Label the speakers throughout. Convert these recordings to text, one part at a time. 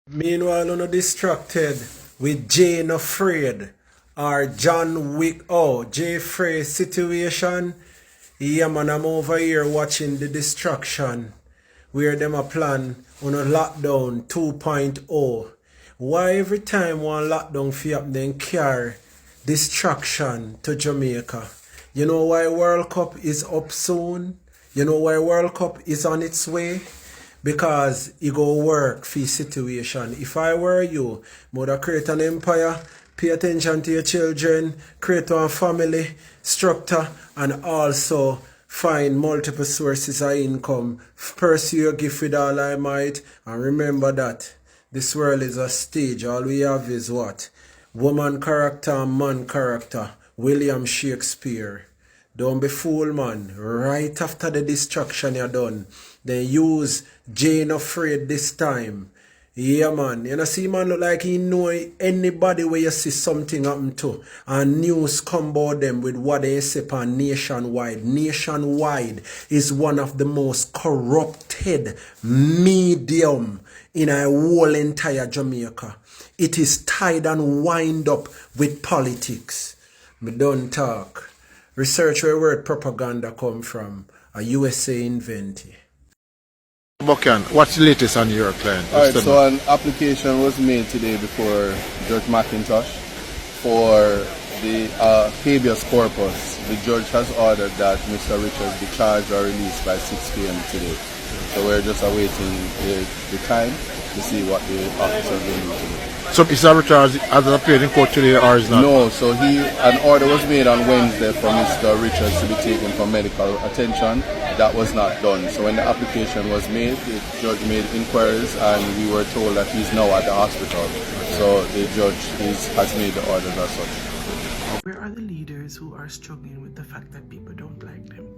Speaker 1: Meanwhile, on distracted with Jane afraid or John Wick, Jay Frey situation. Yeah, man, I'm over here watching the distraction where them a plan on a lockdown 2.0. Why every time one lockdown fi up then carry distraction to Jamaica? You know why World Cup is up soon? You know why World Cup is on its way? Because you go work for situation. If I were you, would create an empire, pay attention to your children, create one family structure, and also find multiple sources of income. Pursue your gift with all I might, and remember that this world is a stage. All we have is what? Woman character and man character. William Shakespeare. Don't be fool, man. Right after the distraction you're done, then use Jane afraid this time. Yeah, man. You know, see, man, look like he know anybody where you see something happen to. And news come about them with what they say on Nationwide. Nationwide is one of the most corrupted medium in a whole entire Jamaica. It is tied and wind up with politics. Me don't talk. Research where word propaganda come from. A USA invented.
Speaker 2: Buchan, what's the latest on your client?
Speaker 3: Alright, so an application was made today before Judge McIntosh for the habeas corpus. The judge has ordered that Mr. Richards be charged or released by 6 p.m. today. So we're just awaiting the time to see what the officers will do today.
Speaker 2: So Mr. Richards has appeared in court today or is not?
Speaker 3: No, so an order was made on Wednesday for Mr. Richards to be taken for medical attention. That was not done. So when the application was made, the judge made inquiries and we were told that he's now at the hospital. So the judge has made the orders as such.
Speaker 4: Where are the leaders who are struggling with the fact that people don't like them?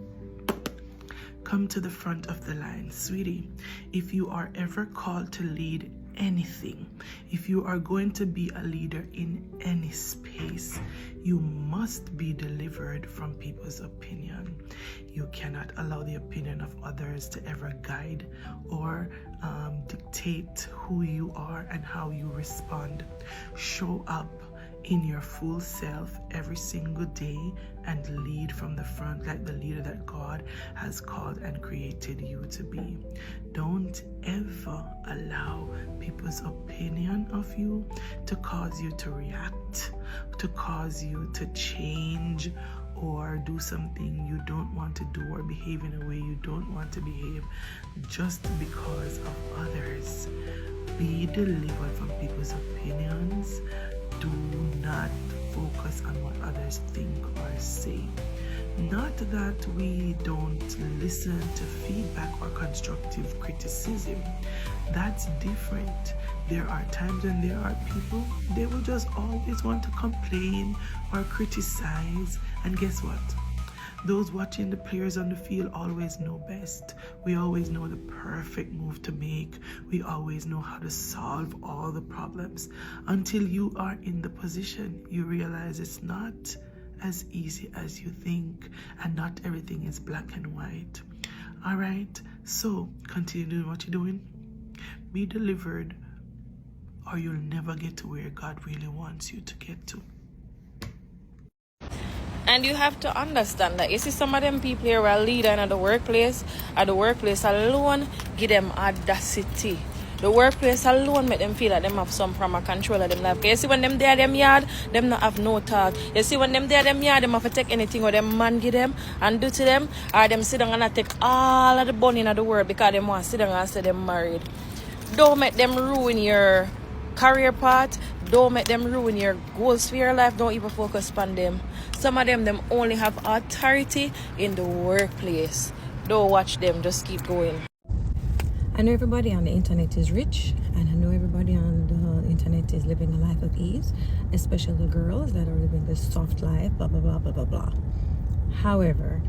Speaker 4: Come to the front of the line, sweetie. If you are ever called to lead anything, if you are going to be a leader in any space, you must be delivered from people's opinion. You cannot allow the opinion of others to ever guide or dictate who you are and how you respond. Show up in your full self every single day and lead from the front like the leader that God has called and created you to be. Don't ever allow people's opinion of you to cause you to react, to cause you to change or do something you don't want to do or behave in a way you don't want to behave just because of others. Be delivered from people's opinions. Do not focus on what others think or say. Not that we don't listen to feedback or constructive criticism. That's different. There are times when there are people, they will just always want to complain or criticize. And guess what? Those watching the players on the field always know best. We always know the perfect move to make. We always know how to solve all the problems. Until you are in the position, you realize it's not as easy as you think, and not everything is black and white. All right, so continue doing what you're doing. Be delivered, or you'll never get to where God really wants you to get to.
Speaker 5: And you have to understand that you see some of them people here are leading at the workplace alone give them audacity. The workplace alone make them feel like them have some form of control of them life. You see when them there them yard, them not have no talk. You see when them there them yard, them have to take anything what them man give them and do to them, or them sit down and take all of the money in the world because them want to sit down and say them married. Don't make them ruin your career path. Don't make them ruin your goals for your life. Don't even focus on them. Some of them only have authority in the workplace. Don't watch them, just keep going.
Speaker 6: I know everybody on the internet is rich, and I know everybody on the internet is living a life of ease, especially the girls that are living this soft life, blah, blah, blah, blah, blah, blah. However,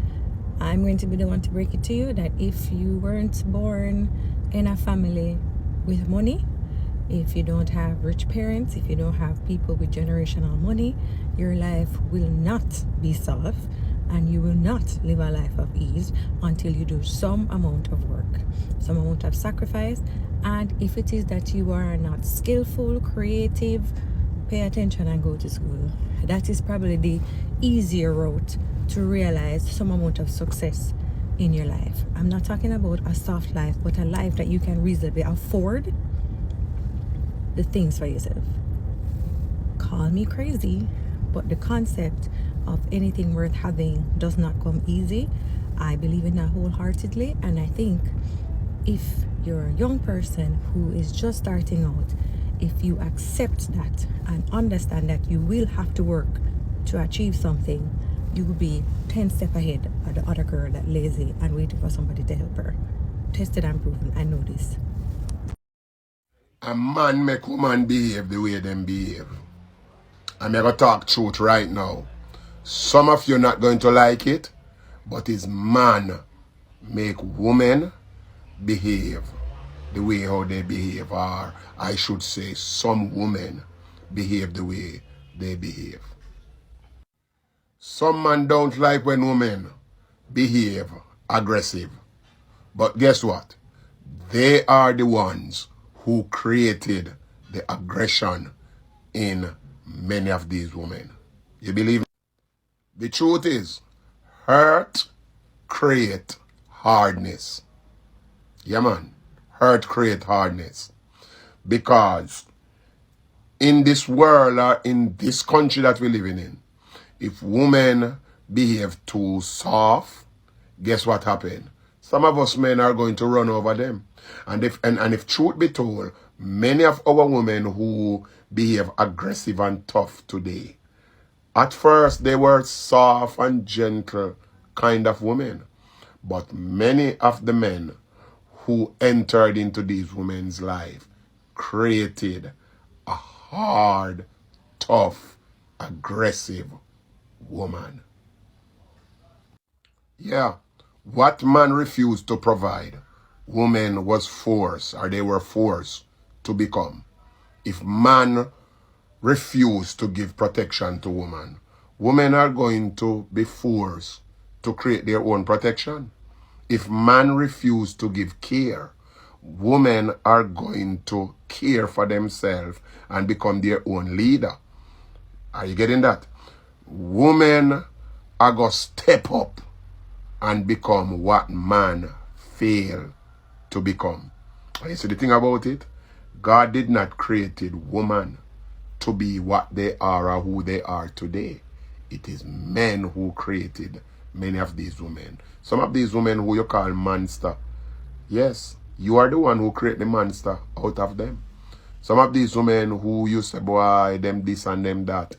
Speaker 6: I'm going to be the one to break it to you that if you weren't born in a family with money, if you don't have rich parents, if you don't have people with generational money, your life will not be soft. And you will not live a life of ease until you do some amount of work, some amount of sacrifice. And if it is that you are not skillful, creative, pay attention and go to school. That is probably the easier route to realize some amount of success in your life. I'm not talking about a soft life, but a life that you can reasonably afford the things for yourself. Call me crazy, but the concept of anything worth having does not come easy. I believe in that wholeheartedly, and I think if you're a young person who is just starting out, if you accept that and understand that you will have to work to achieve something, you will be 10 steps ahead of the other girl that lazy and waiting for somebody to help her. Tested and proven. I know this.
Speaker 7: A man make woman behave the way them behave. I'm going to talk truth right now. Some of you not going to like it, but it's man make women behave the way how they behave, or I should say some women behave the way they behave. Some man don't like when women behave aggressive. But guess what? They are the ones who created the aggression in many of these women. You believe me? The truth is, hurt create hardness. Yeah, man. Hurt create hardness. Because in this world or in this country that we're living in, if women behave too soft, guess what happened? Some of us men are going to run over them. And if truth be told, many of our women who behave aggressive and tough today, at first they were soft and gentle kind of women. But many of the men who entered into these women's life created a hard, tough, aggressive woman. Yeah, what man refused to provide, woman was forced, or they were forced to become. If man refused to give protection to woman, women are going to be forced to create their own protection. If man refused to give care, women are going to care for themselves and become their own leader. Are you getting that? Women are going to step up and become what man failed to become. And you see the thing about it? God did not create woman to be what they are or who they are today. It is men who created many of these women. Some of these women who you call monster, yes, you are the one who create the monster out of them. Some of these women who you say, boy, them this and them that,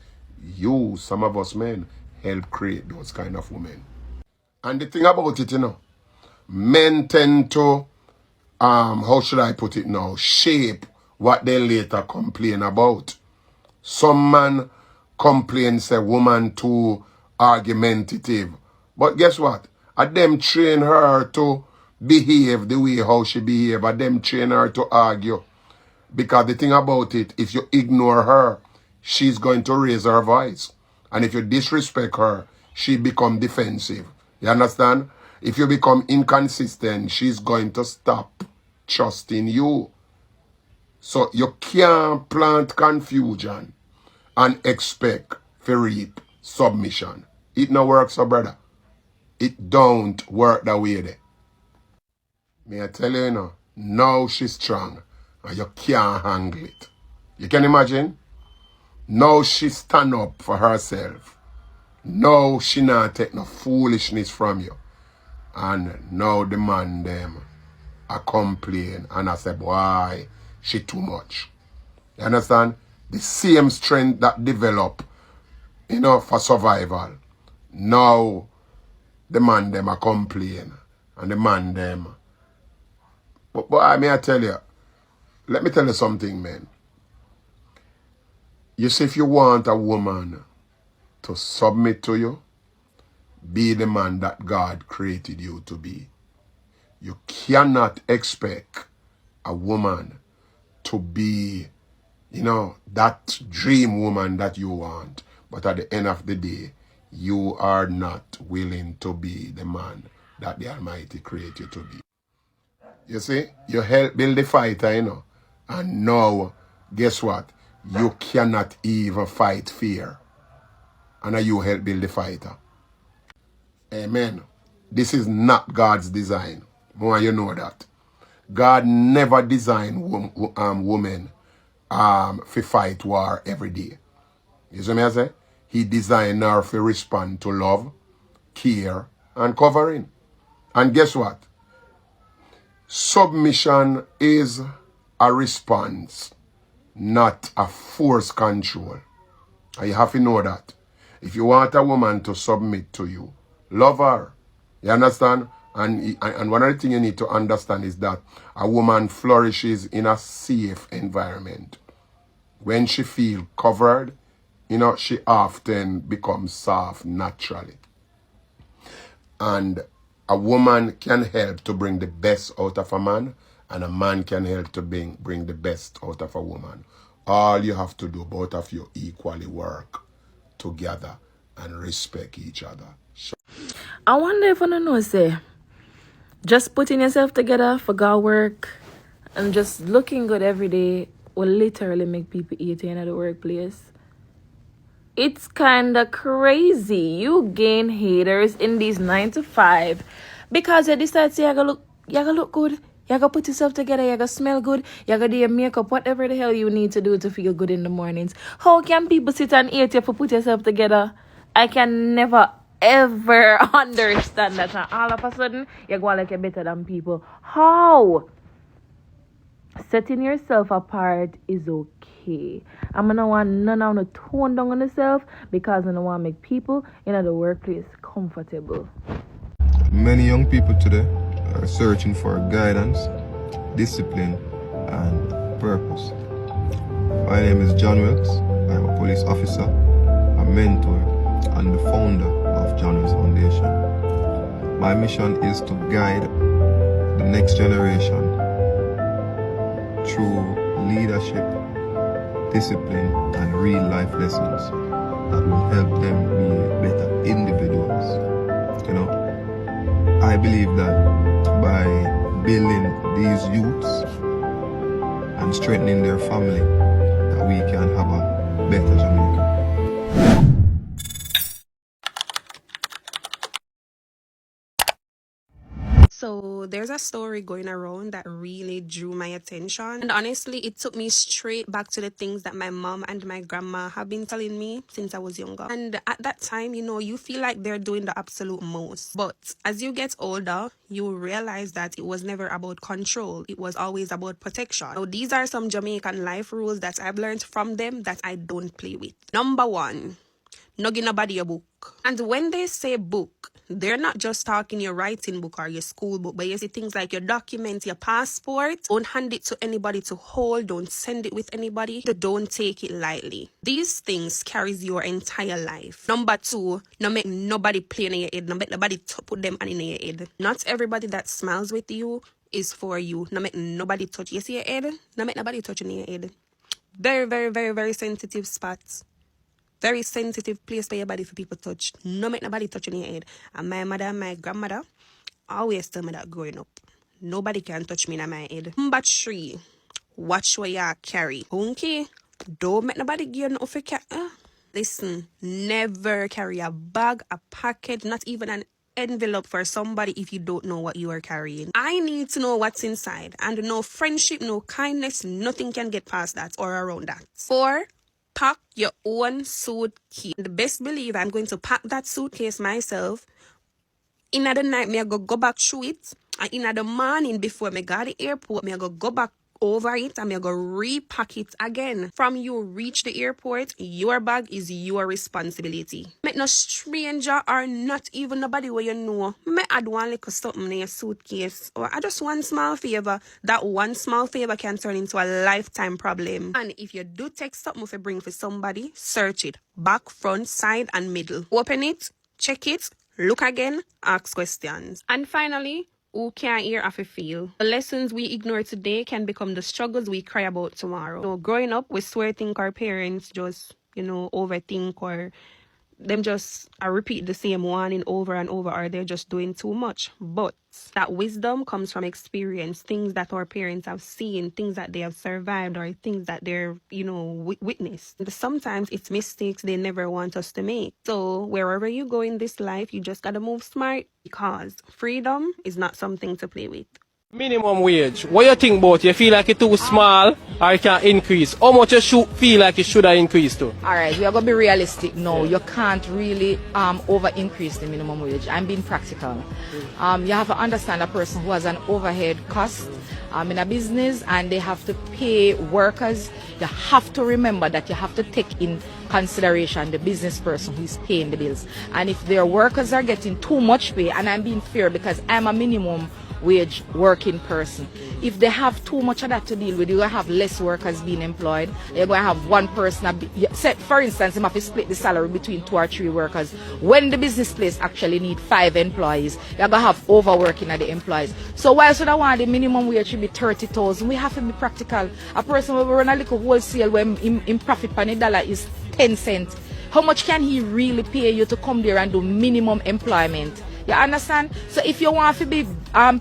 Speaker 7: you, some of us men, help create those kind of women. And the thing about it, men tend to, how should I put it now, shape what they later complain about. Some man complain, say, woman too argumentative. But guess what? At them train her to behave the way how she behave. At them train her to argue. Because the thing about it, if you ignore her, she's going to raise her voice. And if you disrespect her, she become defensive. You understand? If you become inconsistent, she's going to stop trusting you. So you can't plant confusion and expect to reap submission. It no works, so brother. It don't work that way there. May I tell you, now she's strong and you can't handle it. You can imagine? Now she stand up for herself. Now she not take no foolishness from you. And now the man them I complain and I say, boy, she too much. You understand? The same strength that develop, for survival. Now the man them I complain and the man them. But I may I tell you, let me tell you something, man. You see, if you want a woman to submit to you, be the man that God created you to be. You cannot expect a woman to be, that dream woman that you want. But at the end of the day, you are not willing to be the man that the Almighty created you to be. You see, you help build the fighter, you know. And now, guess what? You cannot even fight fear. And you help build the fighter. Amen. This is not God's design. More you know that. God never designed women for fight war every day. You see what I say? He designed her to respond to love, care, and covering. And guess what? Submission is a response, not a force control. And you have to know that. If you want a woman to submit to you, love her. You understand? And one of the things you need to understand is that a woman flourishes in a safe environment. When she feels covered, you know, she often becomes soft naturally. And a woman can help to bring the best out of a man, and a man can help to bring the best out of a woman. All you have to do, both of you equally work together and respect each other.
Speaker 5: I wonder if I don't know, say, just putting yourself together for God work and just looking good every day will literally make people eat in at the workplace. It's kind of crazy. You gain haters in these 9 to 5 because you decide to you gotta look good. You gotta put yourself together. You gotta smell good. You gotta do your makeup, whatever the hell you need to do to feel good in the mornings. How can people sit and hate you for put yourself together? I can never ever understand that. And all of a sudden, you go like you're better than people. How? Setting yourself apart is okay. I'm gonna want none of the tone down on yourself because I don't want to make people in the workplace comfortable.
Speaker 8: Many young people today are searching for guidance, discipline, and purpose. My name is John Wilkes. I'm a police officer, a mentor, and the founder of John Wilkes Foundation. My mission is to guide the next generation through leadership, discipline, and real life lessons that will help them be better individuals. You know, I believe that by building these youths and strengthening their family, that we can have a better Jamaica.
Speaker 9: So there's a story going around that really drew my attention. And honestly, it took me straight back to the things that my mom and my grandma have been telling me since I was younger. And at that time, you know, you feel like they're doing the absolute most. But as you get older, you realize that it was never about control. It was always about protection. Now, these are some Jamaican life rules that I've learned from them that I don't play with. Number 1. No give nobody a book. And when they say book, they're not just talking your writing book or your school book, but you see things like your documents, your passport. Don't hand it to anybody to hold. Don't send it with anybody. Don't take it lightly. These things carries your entire life. Number 2, no make nobody play in your head. No make nobody put them in your head. Not everybody that smiles with you is for you. No make nobody touch. You see your head? No make nobody touch in your head. Very, very, very, very sensitive spots. Very sensitive place for your body for people to touch. No make nobody touch in your head. And my mother and my grandmother always tell me that growing up. Nobody can touch me in my head. Number 3. Watch what you carry. Okay? Don't make nobody give you nothing for carry. Listen, never carry a bag, a packet, not even an envelope for somebody if you don't know what you are carrying. I need to know what's inside. And no friendship, no kindness, nothing can get past that or around that. 4. Pack your own suitcase. The best believe I'm going to pack that suitcase myself. In the night, me I go back through it. And in the morning before me go to the airport, me I go back over it and me I go repack it again. From you reach the airport, your bag is your responsibility. Make no stranger or not even nobody where you know. Me add one little something in your suitcase. Or I just one small favor. That one small favor can turn into a lifetime problem. And if you do take something to bring for somebody, search it. Back, front, side, and middle. Open it, check it, look again, ask questions. And finally, who can't hear if you feel? The lessons we ignore today can become the struggles we cry about tomorrow. So growing up, we swear think our parents just, overthink or them just I repeat the same one in over and over, or they're just doing too much. But that wisdom comes from experience, things that our parents have seen, things that they have survived, or things that they're, witnessed. And sometimes it's mistakes they never want us to make. So wherever you go in this life, you just gotta move smart, because freedom is not something to play with.
Speaker 10: Minimum wage. What you think about? You feel like it's too small or it can increase? How much you should feel like it should have increased to?
Speaker 11: Alright, we are going to be realistic now. You can't really over increase the minimum wage. I'm being practical. You have to understand a person who has an overhead cost in a business and they have to pay workers. You have to remember that you have to take in consideration the business person who is paying the bills. And if their workers are getting too much pay, and I'm being fair because I'm a minimum wage working person. If they have too much of that to deal with, you're going to have less workers being employed. You're going to have one person, for instance, you have to split the salary between 2 or 3 workers. When the business place actually need 5 employees, you're going to have overworking of the employees. So whilst I want the minimum wage should be 30,000, we have to be practical. A person will run a little wholesale when in profit per dollar is 10 cents. How much can he really pay you to come there and do minimum employment? You understand? So if you want to be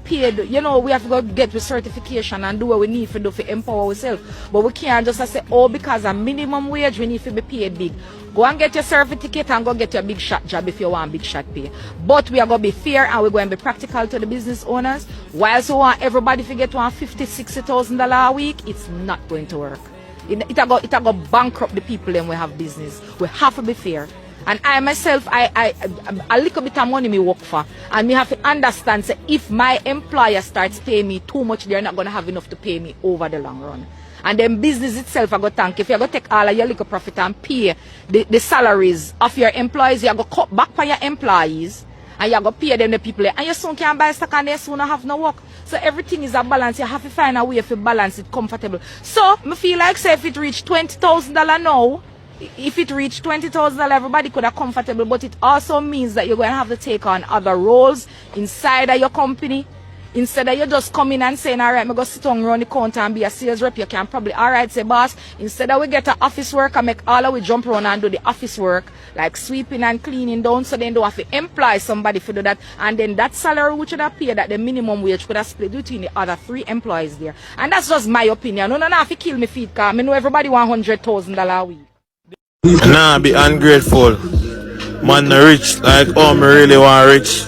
Speaker 11: paid, we have to go get the certification and do what we need to do to empower ourselves. But we can't just say, because a minimum wage, we need to be paid big. Go and get your certificate and go get your big shot job if you want big shot pay. But we are going to be fair and we're going to be practical to the business owners. Whilst we want everybody to get $50,000-$60,000 a week, it's not going to work. It go bankrupt the people when we have business. We have to be fair. And I myself, I a little bit of money me work for. And me have to understand, say, if my employer starts paying me too much, they're not going to have enough to pay me over the long run. And then business itself, I go thank. If you're going to take all of your little profit and pay the salaries of your employees, you're going to cut back for your employees. And you're going to pay them the people. And you soon can buy stock and they soon have no work. So everything is a balance. You have to find a way to balance it comfortable. So, I feel like, say, if it reach $20,000 now, if it reached $20,000, everybody could have comfortable, but it also means that you're going to have to take on other roles inside of your company. Instead of you just coming and saying, all right, I'm going to sit down around the counter and be a sales rep, you can probably, all right, say, boss, instead of we get an office work and make all of we jump around and do the office work, like sweeping and cleaning down, so then they have to employ somebody to do that. And then that salary which would have paid, that the minimum wage could have split between the other 3 employees there. And that's just my opinion. No, have to kill me feet, because I know everybody want $100,000 a week.
Speaker 12: Nah, be ungrateful. Man, rich, like, me really want rich.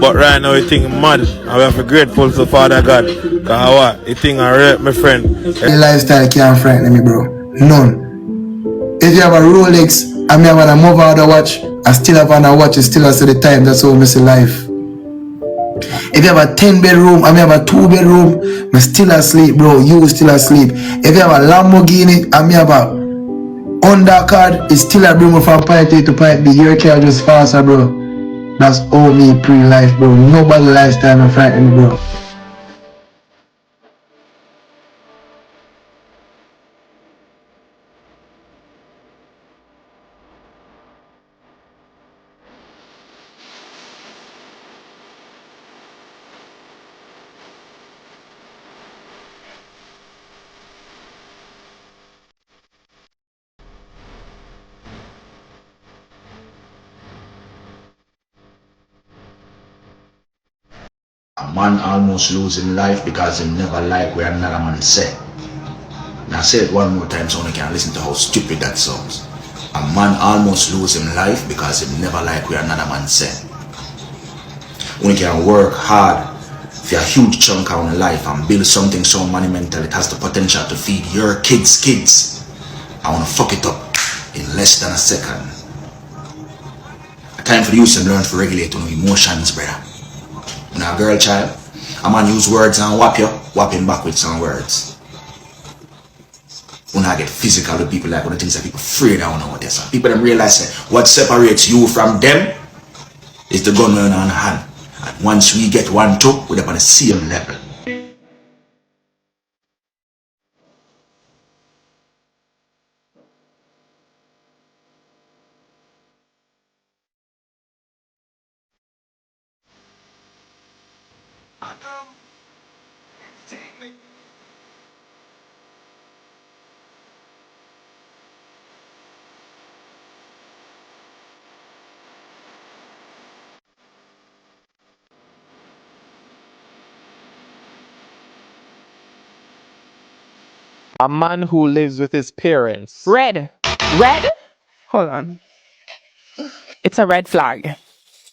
Speaker 12: But right now, you think mad. And we have to be grateful to Father God. Because what? You think I rape my friend.
Speaker 13: The lifestyle can't frighten me, bro. None. If you have a Rolex, and me have a move out of watch, I still have a watch, I still have the time. That's how I see life. If you have a 10-bedroom, and me have a 2-bedroom, me still asleep, bro. You still asleep. If you have a Lamborghini, and me have a undercard, is still a bring me from point A to point B. Your car just faster, bro. That's all me pre-life, bro. Nobody lifestyle no frighten me, bro.
Speaker 14: A man almost losing life because he never like where another man said. Now say it one more time so you can listen to how stupid that sounds. A man almost losing life because he never like where another man said. When you can work hard for a huge chunk of life and build something so monumental it has the potential to feed your kids. I wanna fuck it up in less than a second. A time for the youth to learn to regulate on emotions, brother. When a girl child, a man use words and whap him back with some words. When I get physical with people, like one of the things that people afraid of know what they say. People them realize that what separates you from them is the gun on hand. And once we get 1-2, we're up on the same level.
Speaker 10: A man who lives with his parents.
Speaker 4: Red. Red? Hold on. It's a red flag.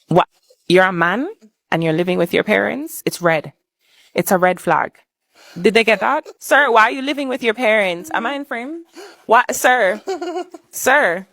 Speaker 4: What? You're a man and you're living with your parents? It's red. It's a red flag. Did they get that? Sir, why are you living with your parents? Am I in frame? What? Sir. Sir.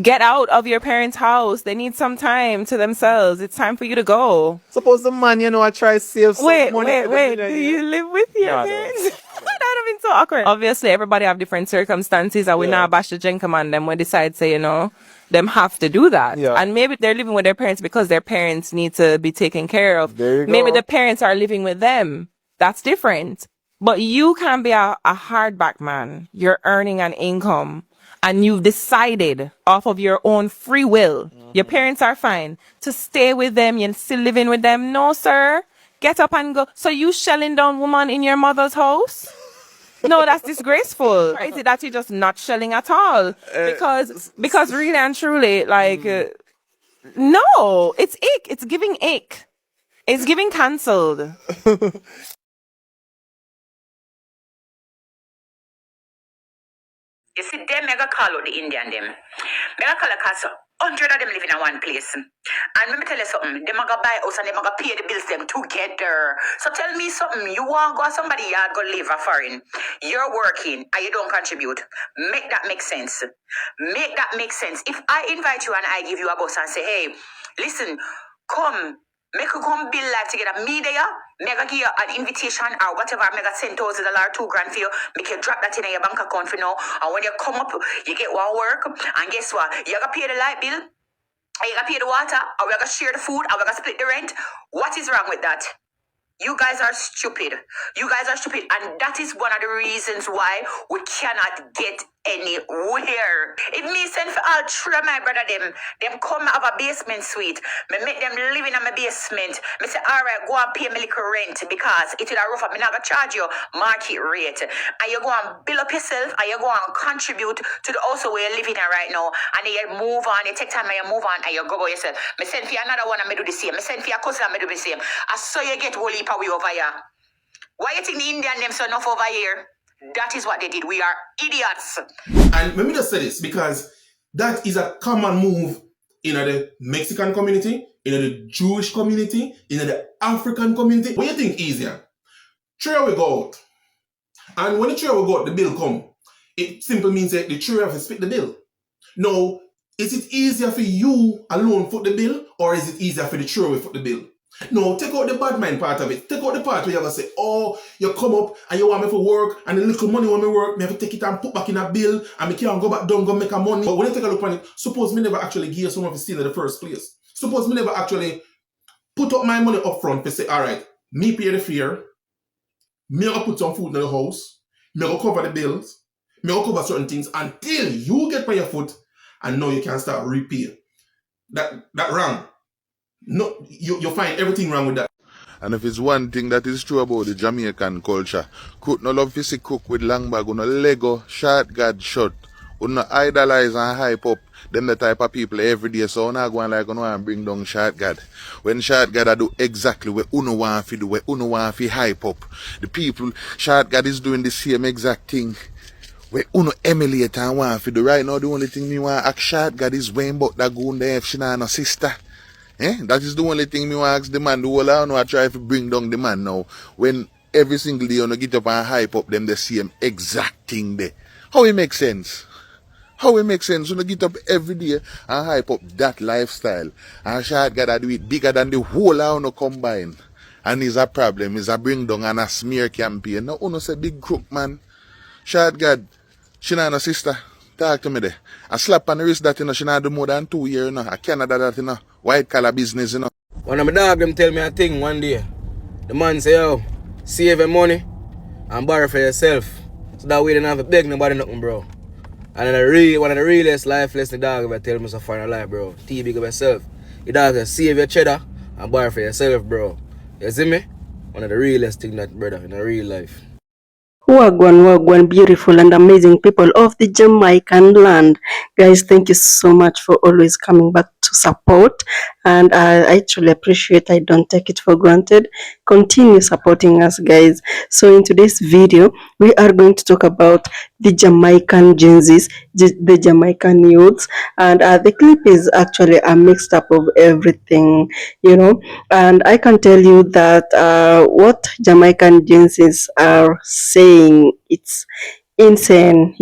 Speaker 4: Get out of your parents' house. They need some time to themselves. It's time for you to go.
Speaker 10: Suppose the man, I try to save some money.
Speaker 4: Wait. Do you live with your parents? That would have been so awkward. Obviously, everybody have different circumstances. And we now bash the gentleman. Them we decide, say, them have to do that. Yeah. And maybe they're living with their parents because their parents need to be taken care of.
Speaker 10: There you go.
Speaker 4: Maybe the parents are living with them. That's different. But you can't be a hardback man. You're earning an income. And you've decided off of your own free will, your parents are fine, to stay with them, you're still living with them. No, sir. Get up and go. So you shelling down woman in your mother's house? No, that's disgraceful. Is it that you're just not shelling at all? Because really and truly, no, it's ick. It's giving ick. It's giving cancelled.
Speaker 15: You see, them mega call out the Indian them. Mega call a cast 100 of them living in one place. And let me tell you something, they mega buy house and they mega pay the bills them together. So tell me something, you want to go somebody yard go live a foreign. You're working and you don't contribute. Make that make sense. Make that make sense. If I invite you and I give you a bus and say, hey, listen, come. Make you come build life together. Me there, mega give you an invitation or whatever, mega $10,000, $2,000 for you. Make you drop that in your bank account for now. And when you come up, you get one work. And guess what? You gotta pay the light bill, and you gotta pay the water, or we gotta share the food, or we gotta split the rent. What is wrong with that? You guys are stupid. You guys are stupid. And that is one of the reasons why we cannot get anywhere. If me send for all three of my brother them come have a basement suite. Me make them live in my basement. Me say, all right, go and pay me little rent because it will rough up. Me not gonna charge you market rate. And you go and build up yourself and you go and contribute to the house where you're living in right now. And then you move on, you take time and you move on and you go yourself. Me send for another one and me do the same. Me send for your cousin and me do the same. And so you get whole heap away over here. Why you think the Indian them so enough over here? That is what they did. We are idiots.
Speaker 16: And let me just say this, because that is a common move in the Mexican community, in the Jewish community, in the African community. What do you think easier? Three will go out. And when the three will go out, the bill come. It simply means that the three have to split the bill. Now, is it easier for you alone foot the bill, or is it easier for the three to foot the bill? No, take out the bad mind part of it. Take out the part where you have to say, oh, you come up and you want me for work, and the little money when me work, me have to take it and put back in a bill, and me can't go back down, go make a money. But when you take a look at it, suppose me never actually give you some of the steal in the first place. Suppose me never actually put up my money up front to say, all right, me pay the fare, me gonna put some food in the house, me gonna cover the bills, me gonna cover certain things until you get by your foot, and now you can start repay. That wrong. No, you find everything wrong with that.
Speaker 2: And if it's one thing that is true about the Jamaican culture, cook no love to see cook with long bag, no Lego, short guard shot, no idolize and hype up them the type of people every day. So not going like uno and bring down short guard. When short guard do exactly what uno want to do, what uno want to hype up. The people, short guard is doing the same exact thing. Where uno emulate and want to do right now. The only thing me want to ask short guard is when but that go there if she not no sister. That is the only thing me want to ask the man. The whole I know I try to bring down the man now. When every single day you get up and hype up them the same exact thing there. How it make sense? How it make sense? You get up every day and hype up that lifestyle. And short gotta do it bigger than the whole I know combined. And it's a problem. It's a bring down and a smear campaign. Now uno say big crook man. Short God, she not a sister. Talk to me there. I slap on the wrist that she not do more than 2 years, you know. I Canada that, white collar business,
Speaker 17: One of my dog them tell me a thing one day. The man say, yo, save your money and borrow for yourself. So that way you don't have to beg nobody nothing, bro. And one of the realest life lessons the dog ever tell me so far in life, bro. T big of yourself. The dog say, save your cheddar and borrow for yourself, bro. You see me? One of the realest thing that, brother, in a real life.
Speaker 18: Wagwan, beautiful and amazing people of the Jamaican land. Guys, thank you so much for always coming back to support and I truly appreciate. I don't take it for granted. Continue supporting us, guys. So in today's video, we are going to talk about the Jamaican Gen Zs, the Jamaican youths, and the clip is actually a mixed up of everything, and I can tell you that what Jamaican Gen Zs are saying, it's insane.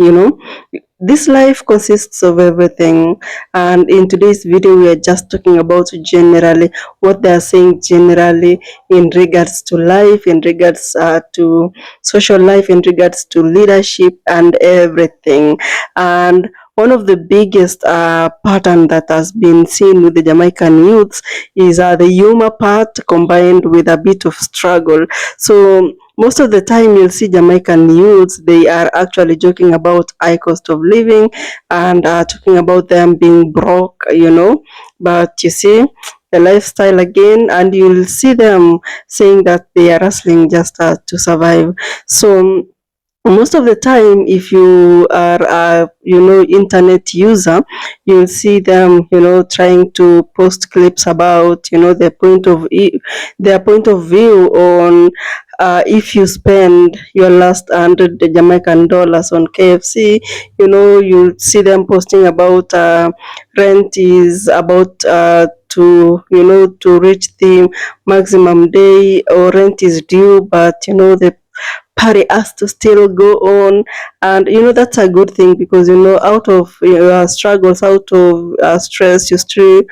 Speaker 18: This life consists of everything, and in today's video we are just talking about generally what they are saying generally in regards to life, in regards to social life, in regards to leadership and everything. And one of the biggest pattern that has been seen with the Jamaican youths is the humor part combined with a bit of struggle. So most of the time you'll see Jamaican youths, they are actually joking about high cost of living and talking about them being broke, but you see the lifestyle again, and you'll see them saying that they are hustling just to survive. So most of the time, if you are a internet user, you'll see them trying to post clips about their point of view on if you spend your last $100 on KFC, you'll see them posting about rent is about to reach the maximum day, or rent is due, but the party has to still go on. And that's a good thing, because out of your struggles, out of stress, you still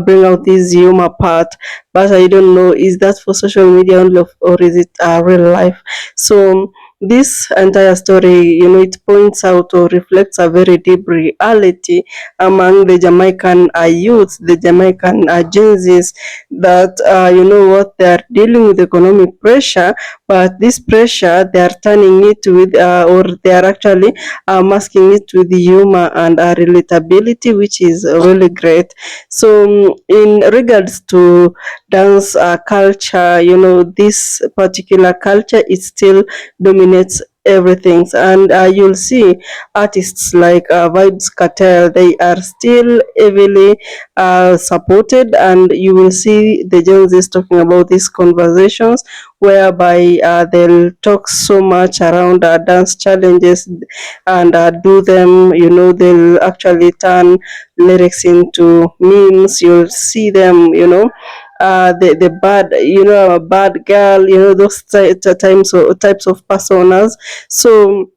Speaker 18: bring out this humor part. But I don't know, is that for social media only, or is it real life? So this entire story, it points out or reflects a very deep reality among the Jamaican youth, the Jamaican Gen Zs, that what, they're dealing with economic pressure, but this pressure they are turning it with or they are actually masking it with humor and relatability, which is really great. So in regards to dance culture, this particular culture, it still dominates everything, and you'll see artists like Vibes Cartel, they are still heavily supported, and you will see the Gen Zs talking about these conversations whereby they'll talk so much around dance challenges and do them, they'll actually turn lyrics into memes. You'll see them, the bad, a bad girl, those types of personas. So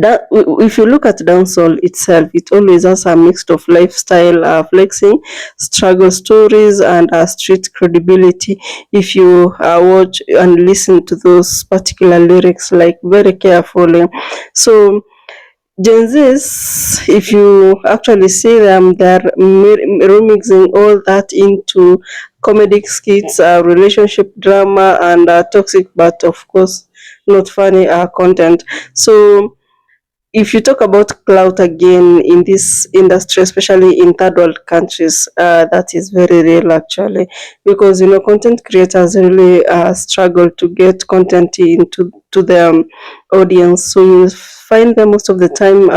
Speaker 18: that, if you look at dancehall itself, it always has a mix of lifestyle flexing, struggle stories, and street credibility. If you watch and listen to those particular lyrics like very carefully. So Gen Zs, if you actually see them, they're remixing all that into comedic skits, relationship drama, and toxic, but of course not funny content. So if you talk about clout again in this industry, especially in third world countries, that is very real actually, because content creators really struggle to get content into their audience. So you find them most of the time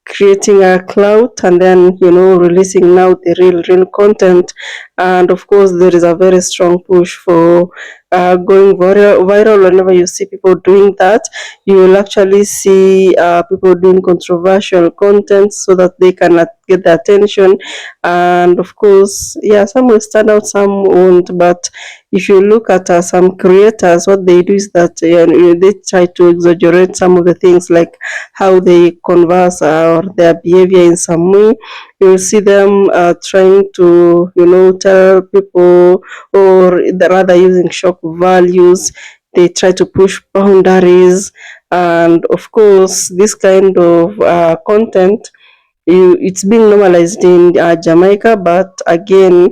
Speaker 18: creating a clout, and then releasing now the real content. And of course there is a very strong push for going viral. Whenever you see people doing that, you will actually see people doing controversial content so that they can get the attention. And of course, yeah, some will stand out, some won't. But if you look at some creators, what they do is that they try to exaggerate some of the things, like how they converse or their behavior in some way. You will see them trying to tell people, or rather using shock values. They try to push boundaries, and of course this kind of content, it's been normalized in Jamaica. But again,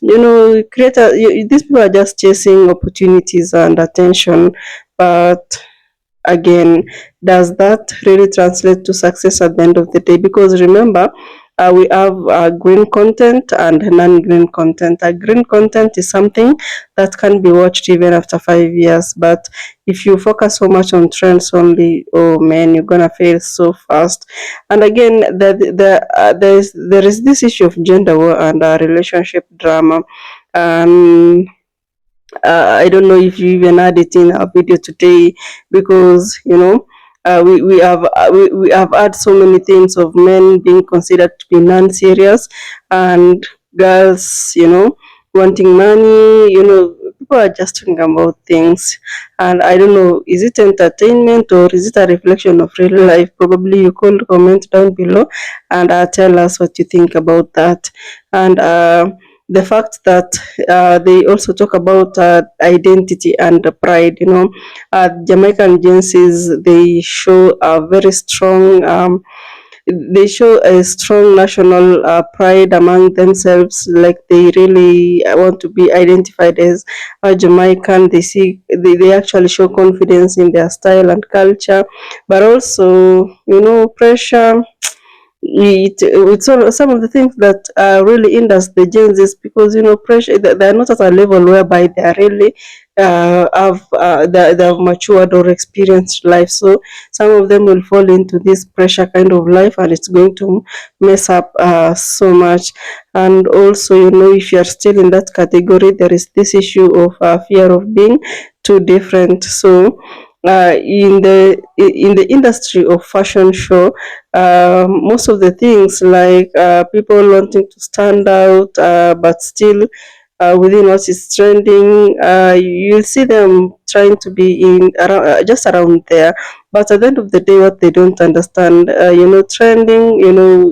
Speaker 18: these people are just chasing opportunities and attention. But again, does that really translate to success at the end of the day? Because remember, we have green content and non-green content. Green content is something that can be watched even after 5 years, but if you focus so much on trends only, oh man, you're gonna fail so fast. And again, there is this issue of gender war and relationship drama. I don't know if you even had it in our video today, because we have had so many things of men being considered to be non-serious, and girls, wanting money. People are just talking about things, and I don't know, is it entertainment or is it a reflection of real life? Probably you could comment down below and tell us what you think about that. And the fact that they also talk about identity and pride. Jamaican agencies, they show a very strong they show a strong national pride among themselves, like they really want to be identified as a Jamaican. They actually show confidence in their style and culture, but also pressure. It's some of the things that really hinders the Gen Zs, because pressure, they're not at a level whereby they are really they have matured or experienced life. So some of them will fall into this pressure kind of life, and it's going to mess up so much. And also, if you are still in that category, there is this issue of fear of being too different. So in the industry of fashion show, most of the things, like people wanting to stand out, but still within what is trending, you'll see them trying to be in around, just around there. But at the end of the day, what they don't understand, trending,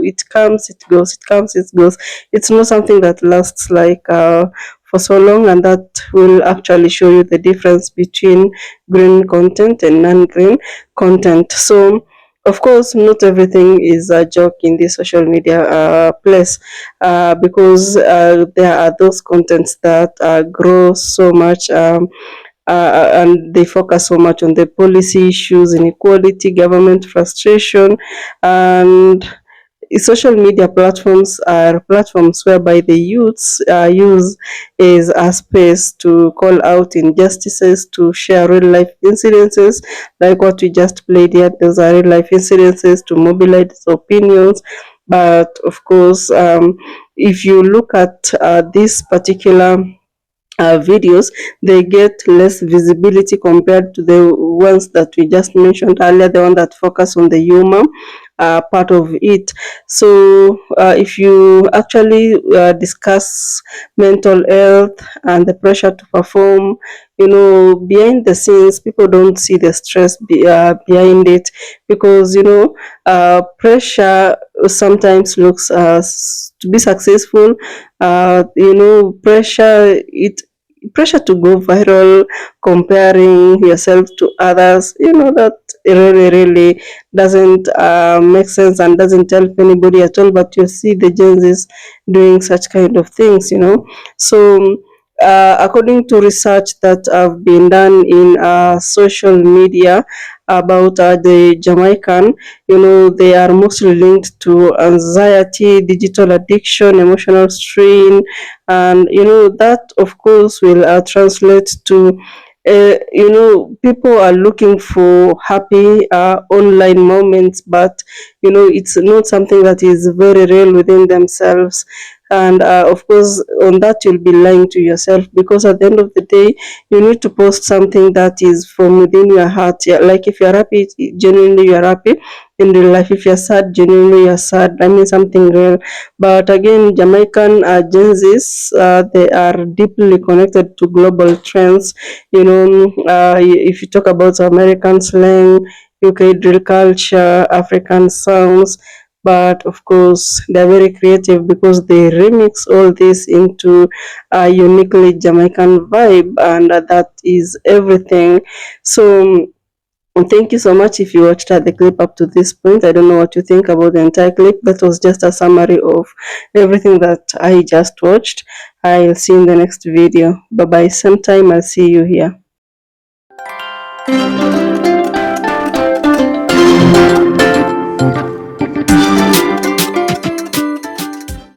Speaker 18: it comes, it goes, it comes, it goes. It's not something that lasts like for so long, and that will actually show you the difference between green content and non-green content. So of course, not everything is a joke in the social media place, because there are those contents that grow so much, and they focus so much on the policy issues, inequality, government frustration, and social media platforms are platforms whereby the youths use as a space to call out injustices, to share real life incidences, like what we just played here. Those are real life incidences, to mobilize opinions. But of course, if you look at this particular videos, they get less visibility compared to the ones that we just mentioned earlier, the one that focus on the humor part of it. So if you actually discuss mental health and the pressure to perform, behind the scenes, people don't see the stress behind it, because pressure sometimes looks to be successful. Pressure to go viral, comparing yourself to others, that really doesn't make sense and doesn't help anybody at all. But you see the Gen Zs doing such kind of things. So according to research that have been done in social media about the Jamaican, they are mostly linked to anxiety, digital addiction, emotional strain, and that of course will translate to people are looking for happy online moments, but it's not something that is very real within themselves. And of course, on that you'll be lying to yourself, because at the end of the day, you need to post something that is from within your heart. Yeah, like if you're happy, genuinely you're happy in real life. If you're sad, genuinely you're sad. I mean, something real. But again, Jamaican Gen Zs, they are deeply connected to global trends. If you talk about American slang, UK drill culture, African sounds, but of course they're very creative, because they remix all this into a uniquely Jamaican vibe, and that is everything. So thank you so much if you watched the clip up to this point. I don't know what you think about the entire clip. That was just a summary of everything that I just watched. I'll see you in the next video. Bye bye. Same time, I'll see you here.